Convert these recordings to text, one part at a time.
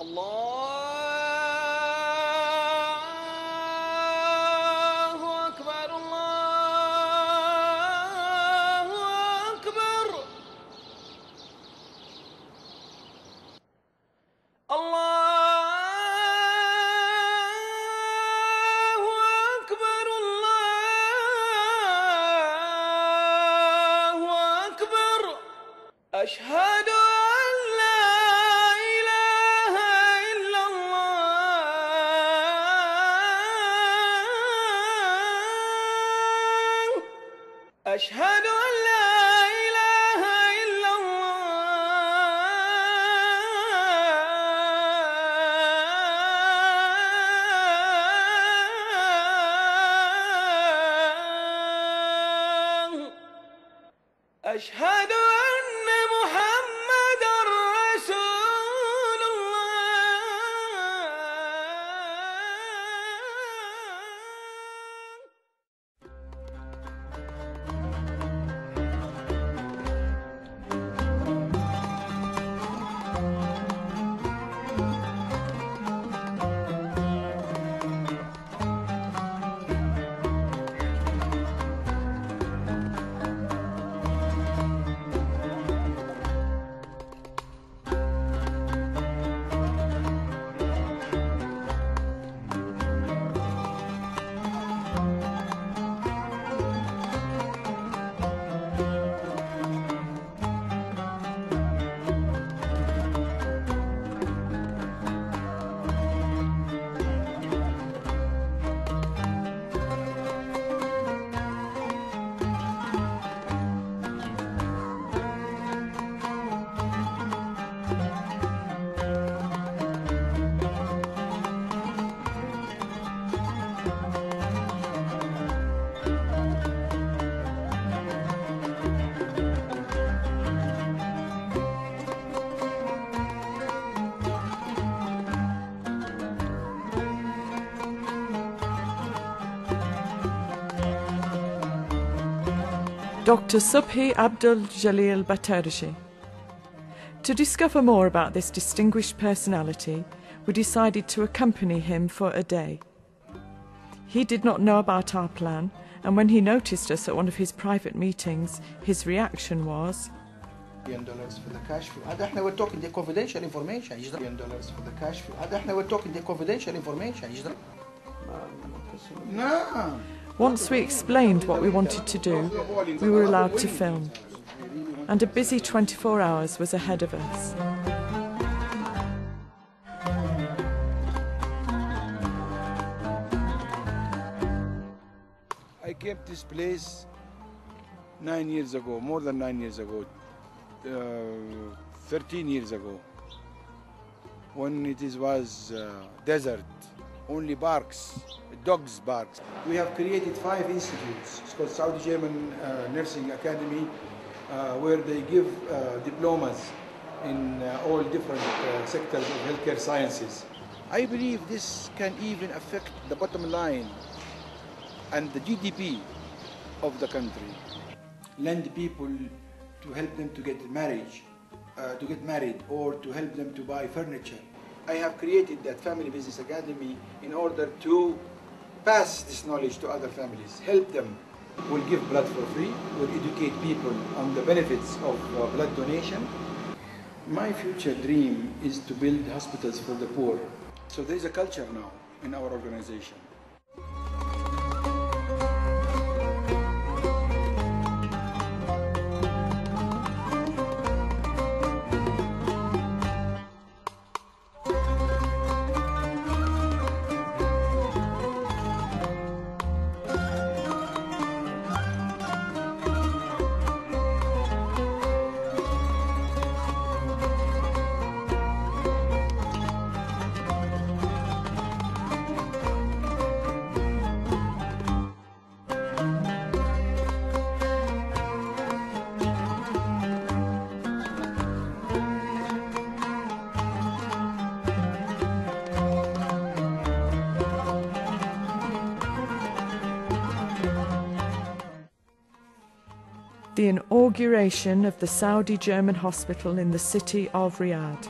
الله أكبر الله أكبر الله أكبر الله أكبر أشهد أن لا إله إلا الله أشهد أن لا إله إلا الله أشهد أن محمدًا رسول Dr. Sobhi Abdul Jalil Battarjee. To discover more about this distinguished personality, we decided to accompany him for a day. He did not know about our plan, and when he noticed us at one of his private meetings, his reaction was, $1 for the cash flow. هذا we're talking the confidential information. $1 for the cash flow. هذا we're talking the confidential information. No. Once we explained what we wanted to do, we were allowed to film, and a busy 24 hours was ahead of us. I came to this place 9 years ago, more than 9 years ago, 13 years ago, when it was desert, only barks, dogs barks. We have created 5 institutes. It's called Saudi German Nursing Academy, where they give diplomas in all different sectors of healthcare sciences. I believe this can even affect the bottom line and the GDP of the country. Lend people to help them to get married, or to help them to buy furniture. I have created that Family Business Academy in order to pass this knowledge to other families, help them. We'll give blood for free, we'll educate people on the benefits of blood donation. My future dream is to build hospitals for the poor. So there is a culture now in our organization. The inauguration of the Saudi German hospital in the city of Riyadh.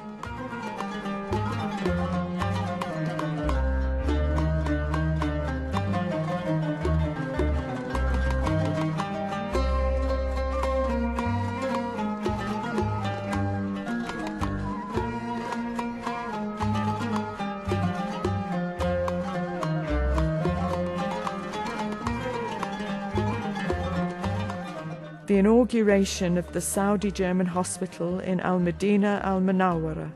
The inauguration of the Saudi-German hospital in Al-Medina Al-Munawwara.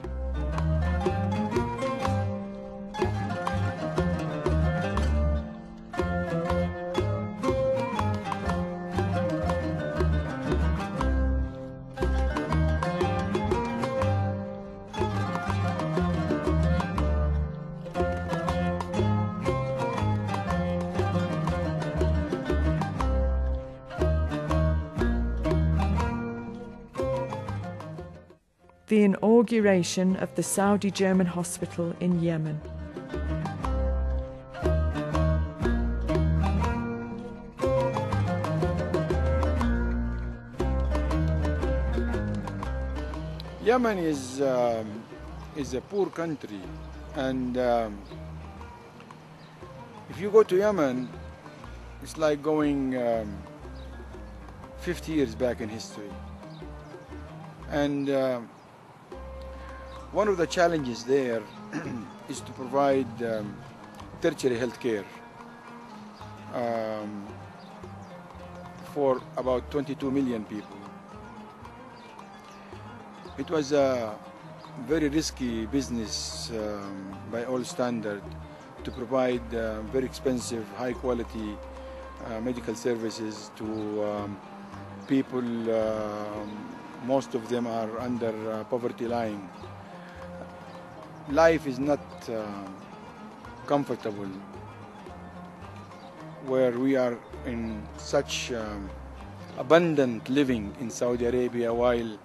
The inauguration of the Saudi-German hospital in Yemen. Yemen is a poor country, and if you go to Yemen, it's like going 50 years back in history. And one of the challenges there is to provide tertiary health care for about 22 million people. It was a very risky business by all standards to provide very expensive, high quality medical services to people, most of them are under poverty line. Life is not comfortable where we are in such abundant living in Saudi Arabia, while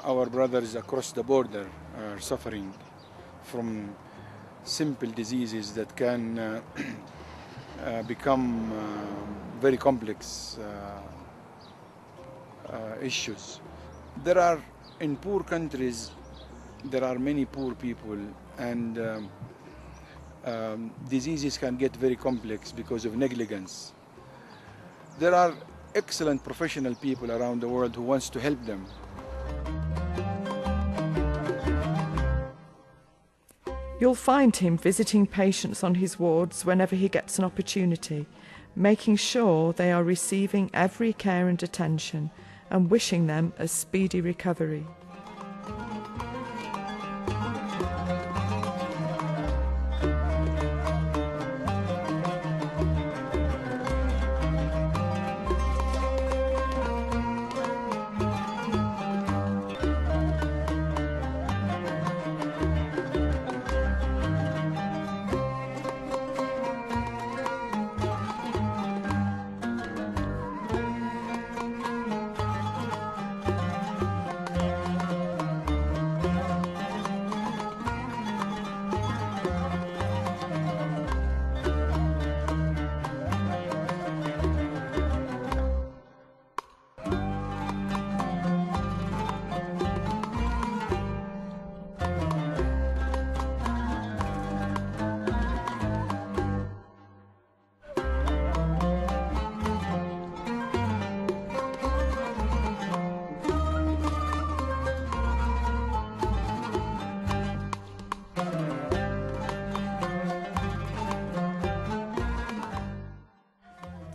our brothers across the border are suffering from simple diseases that can become very complex issues. There are, in poor countries, there are many poor people, and diseases can get very complex because of negligence. There are excellent professional people around the world who wants to help them. You'll find him visiting patients on his wards whenever he gets an opportunity, making sure they are receiving every care and attention, and wishing them a speedy recovery.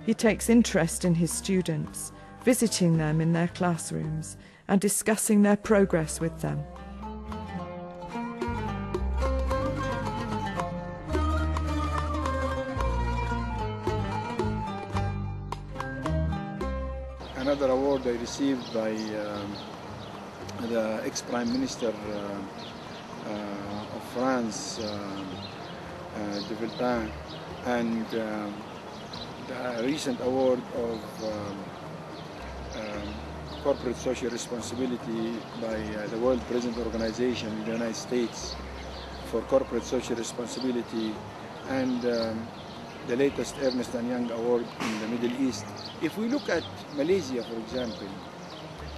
He takes interest in his students, visiting them in their classrooms and discussing their progress with them. Another award I received by the ex-Prime Minister of France, de Villepin, and the recent award of corporate social responsibility by the World Prison Organization in the United States for corporate social responsibility, and the latest Ernst & Young award in the Middle East. If we look at Malaysia, for example,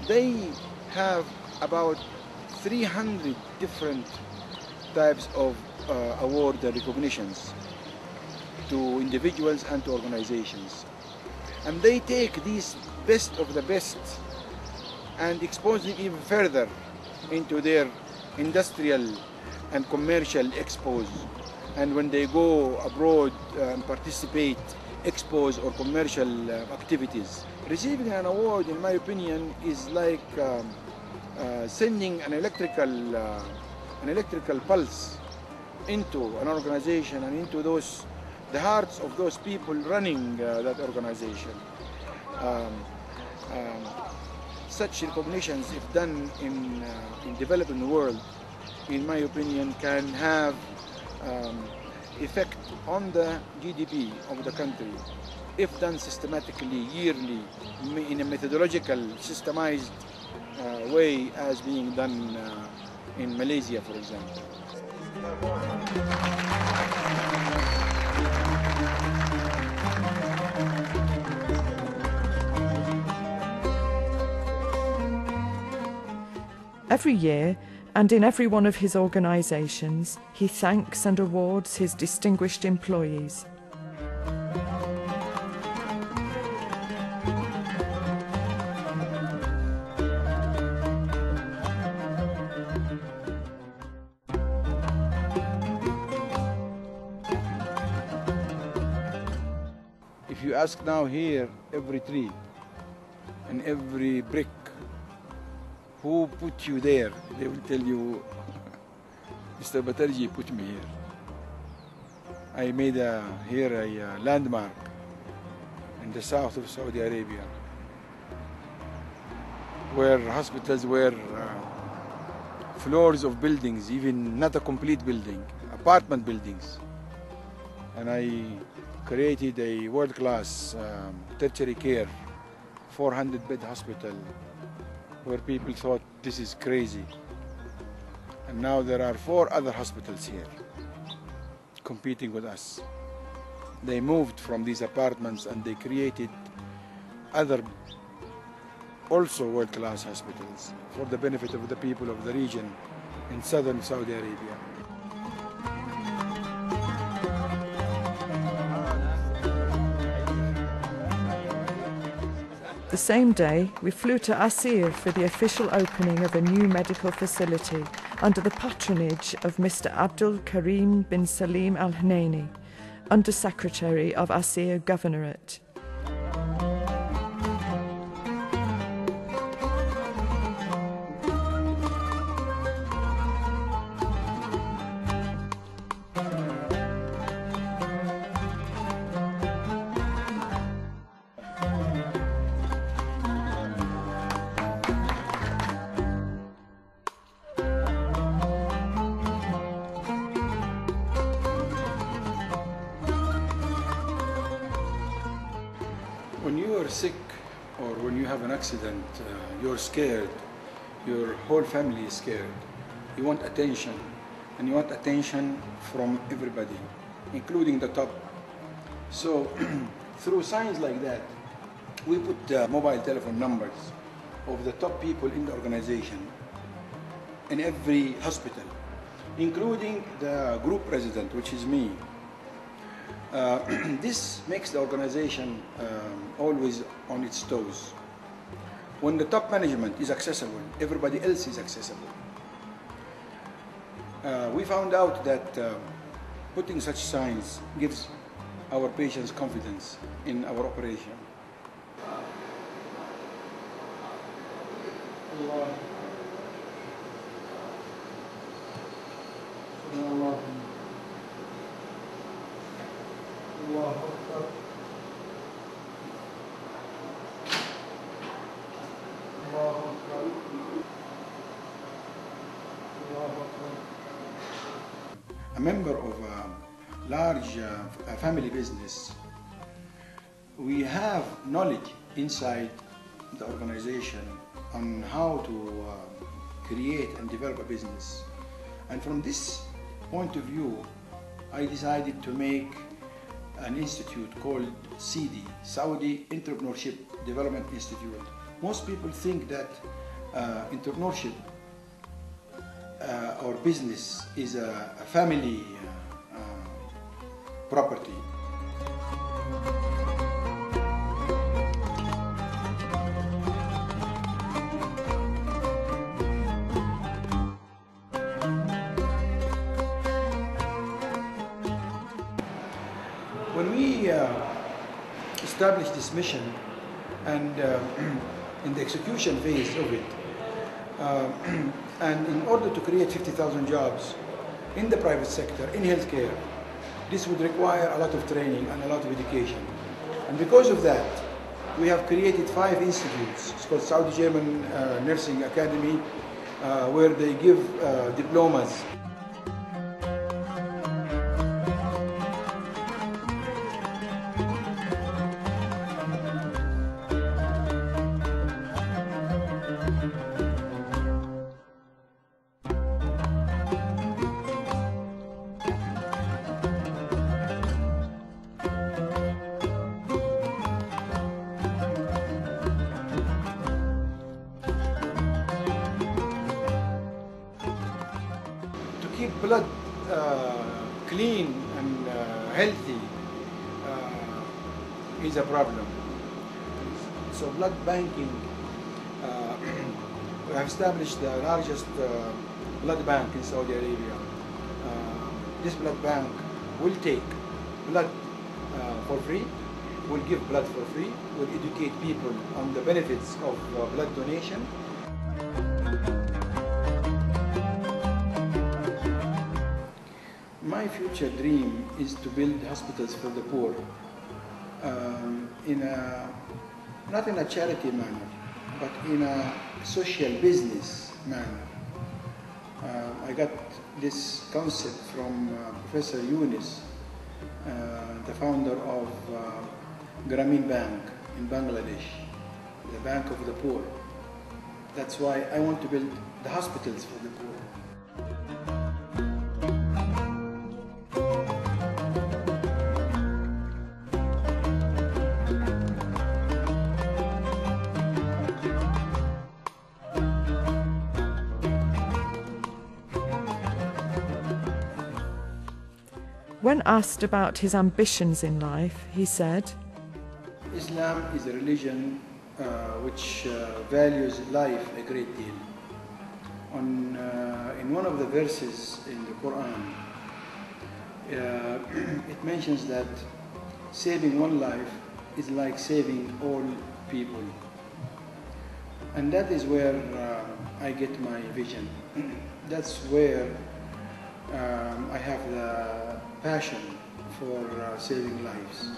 they have about 300 different types of awards and recognitions to individuals and to organizations. And they take these best of the best and expose them even further into their industrial and commercial expos. And when they go abroad and participate expos or commercial activities, Receiving an award, in my opinion, is like sending an electrical pulse into an organization and into the hearts of those people running that organization. Such recognitions, if done in developing world, in my opinion, can have effect on the GDP of the country if done systematically, yearly, in a methodological, systemized way as being done in Malaysia, for example. Every year, and in every one of his organisations, he thanks and awards his distinguished employees. If you ask now here, every tree and every brick, who put you there? They will tell you, Mr. Btterjee put me here. I made here a landmark in the south of Saudi Arabia, where hospitals were floors of buildings, even not a complete building, apartment buildings. And I created a world-class tertiary care, 400-bed hospital, where people thought this is crazy. And now there are 4 other hospitals here competing with us. They moved from these apartments and they created other also world-class hospitals for the benefit of the people of the region in southern Saudi Arabia. The same day, we flew to Asir for the official opening of a new medical facility under the patronage of Mr. Abdul Karim bin Salim Al Hnaini, Under Secretary of Asir Governorate. When you are sick or when you have an accident, you're scared, your whole family is scared. You want attention, and you want attention from everybody, including the top. So through signs like that, we put mobile telephone numbers of the top people in the organization in every hospital, including the group president, which is me. This makes the organization always on its toes. When the top management is accessible, everybody else is accessible. We found out that putting such signs gives our patients confidence in our operation. A member of a large family business, we have knowledge inside the organization on how to create and develop a business. And from this point of view, I decided to make an institute called CD, Saudi Entrepreneurship Development Institute. Most people think that entrepreneurship or business is a family property. When we established this mission, and in the execution phase of it. And in order to create 50,000 jobs in the private sector, in healthcare, this would require a lot of training and a lot of education. And because of that, we have created 5 institutes. It's called Saudi German Nursing Academy, where they give diplomas. Keep blood clean and healthy is a problem. So blood banking, we have established the largest blood bank in Saudi Arabia. This blood bank will take blood for free, will give blood for free, will educate people on the benefits of blood donation. My future dream is to build hospitals for the poor, not in a charity manner, but in a social business manner. I got this concept from Professor Yunus, the founder of Grameen Bank in Bangladesh, the bank of the poor. That's why I want to build the hospitals for the poor. When asked about his ambitions in life, he said, Islam is a religion which values life a great deal. In one of the verses in the Quran, it mentions that saving one life is like saving all people. And that is where I get my vision. That's where I have the passion for saving lives.